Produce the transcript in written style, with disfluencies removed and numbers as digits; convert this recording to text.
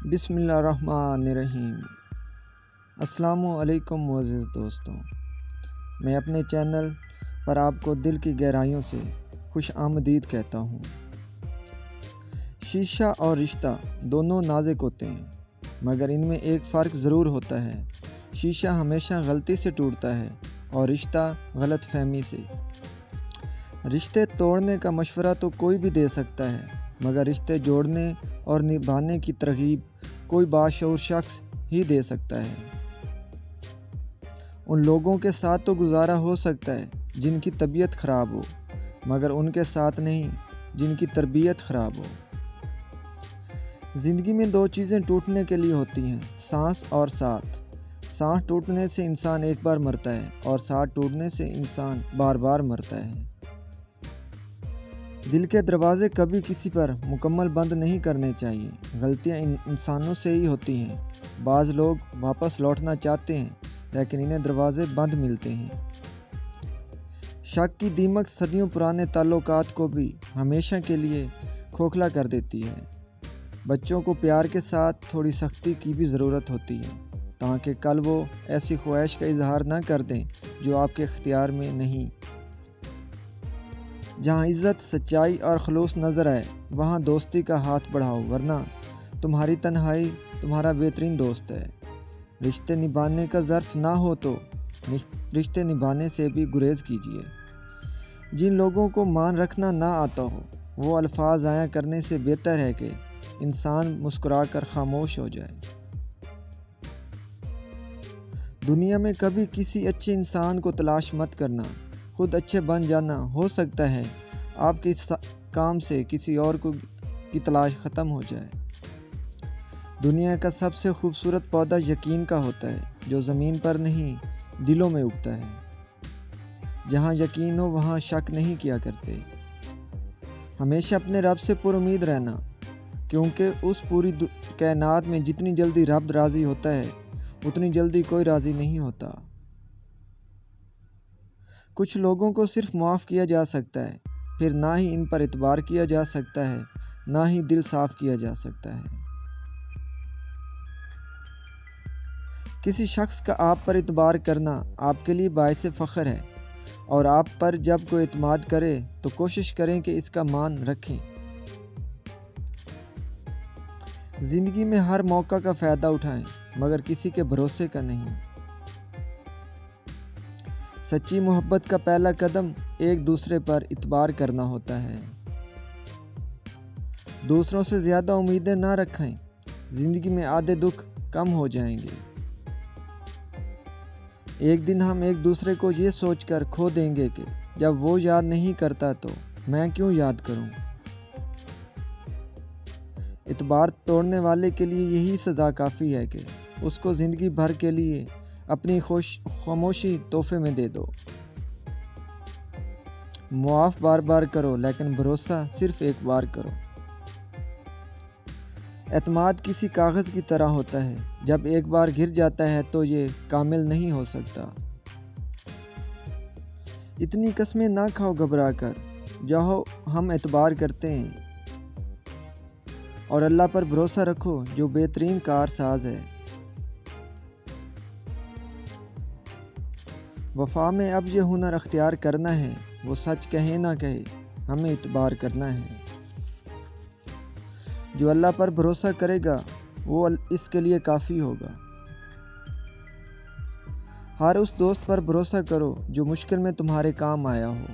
بسم اللہ الرحمن الرحیم۔ السلام علیکم معزز دوستوں، میں اپنے چینل پر آپ کو دل کی گہرائیوں سے خوش آمدید کہتا ہوں۔ شیشہ اور رشتہ دونوں نازک ہوتے ہیں، مگر ان میں ایک فرق ضرور ہوتا ہے۔ شیشہ ہمیشہ غلطی سے ٹوٹتا ہے اور رشتہ غلط فہمی سے۔ رشتے توڑنے کا مشورہ تو کوئی بھی دے سکتا ہے، مگر رشتے جوڑنے اور نبھانے کی ترغیب کوئی باشعور شخص ہی دے سکتا ہے۔ ان لوگوں کے ساتھ تو گزارا ہو سکتا ہے جن کی طبیعت خراب ہو، مگر ان کے ساتھ نہیں جن کی تربیت خراب ہو۔ زندگی میں دو چیزیں ٹوٹنے کے لیے ہوتی ہیں، سانس اور ساتھ۔ سانس ٹوٹنے سے انسان ایک بار مرتا ہے اور ساتھ ٹوٹنے سے انسان بار بار مرتا ہے۔ دل کے دروازے کبھی کسی پر مکمل بند نہیں کرنے چاہیے۔ غلطیاں انسانوں سے ہی ہوتی ہیں۔ بعض لوگ واپس لوٹنا چاہتے ہیں لیکن انہیں دروازے بند ملتے ہیں۔ شک کی دیمک صدیوں پرانے تعلقات کو بھی ہمیشہ کے لیے کھوکھلا کر دیتی ہے۔ بچوں کو پیار کے ساتھ تھوڑی سختی کی بھی ضرورت ہوتی ہے تاکہ کل وہ ایسی خواہش کا اظہار نہ کر دیں جو آپ کے اختیار میں نہیں۔ جہاں عزت، سچائی اور خلوص نظر آئے وہاں دوستی کا ہاتھ بڑھاؤ، ورنہ تمہاری تنہائی تمہارا بہترین دوست ہے۔ رشتے نبھانے کا ظرف نہ ہو تو رشتے نبھانے سے بھی گریز کیجیے۔ جن لوگوں کو مان رکھنا نہ آتا ہو وہ الفاظ ضائع کرنے سے بہتر ہے کہ انسان مسکرا کر خاموش ہو جائے۔ دنیا میں کبھی کسی اچھے انسان کو تلاش مت کرنا، خود اچھے بن جانا۔ ہو سکتا ہے آپ کے اس کام سے کسی اور کی تلاش ختم ہو جائے۔ دنیا کا سب سے خوبصورت پودا یقین کا ہوتا ہے جو زمین پر نہیں دلوں میں اگتا ہے۔ جہاں یقین ہو وہاں شک نہیں کیا کرتے۔ ہمیشہ اپنے رب سے پر امید رہنا، کیونکہ اس پوری کائنات میں جتنی جلدی رب راضی ہوتا ہے اتنی جلدی کوئی راضی نہیں ہوتا۔ کچھ لوگوں کو صرف معاف کیا جا سکتا ہے، پھر نہ ہی ان پر اعتبار کیا جا سکتا ہے، نہ ہی دل صاف کیا جا سکتا ہے۔ کسی شخص کا آپ پر اعتبار کرنا آپ کے لیے باعث فخر ہے، اور آپ پر جب کوئی اعتماد کرے تو کوشش کریں کہ اس کا مان رکھیں۔ زندگی میں ہر موقع کا فائدہ اٹھائیں، مگر کسی کے بھروسے کا نہیں۔ سچی محبت کا پہلا قدم ایک دوسرے پر اعتبار کرنا ہوتا ہے۔ دوسروں سے زیادہ امیدیں نہ رکھیں، زندگی میں آدھے دکھ کم ہو جائیں گے۔ ایک دن ہم ایک دوسرے کو یہ سوچ کر کھو دیں گے کہ جب وہ یاد نہیں کرتا تو میں کیوں یاد کروں۔ اعتبار توڑنے والے کے لیے یہی سزا کافی ہے کہ اس کو زندگی بھر کے لیے اپنی خاموشی تحفے میں دے دو۔ معاف بار بار کرو لیکن بھروسہ صرف ایک بار کرو۔ اعتماد کسی کاغذ کی طرح ہوتا ہے، جب ایک بار گر جاتا ہے تو یہ کامل نہیں ہو سکتا۔ اتنی قسمیں نہ کھاؤ گھبرا کر، جاؤ ہم اعتبار کرتے ہیں، اور اللہ پر بھروسہ رکھو جو بہترین کار ساز ہے۔ وفا میں اب یہ ہنر اختیار کرنا ہے، وہ سچ کہے نہ کہے ہمیں اعتبار کرنا ہے۔ جو اللہ پر بھروسہ کرے گا وہ اس کے لیے کافی ہوگا۔ ہر اس دوست پر بھروسہ کرو جو مشکل میں تمہارے کام آیا ہو۔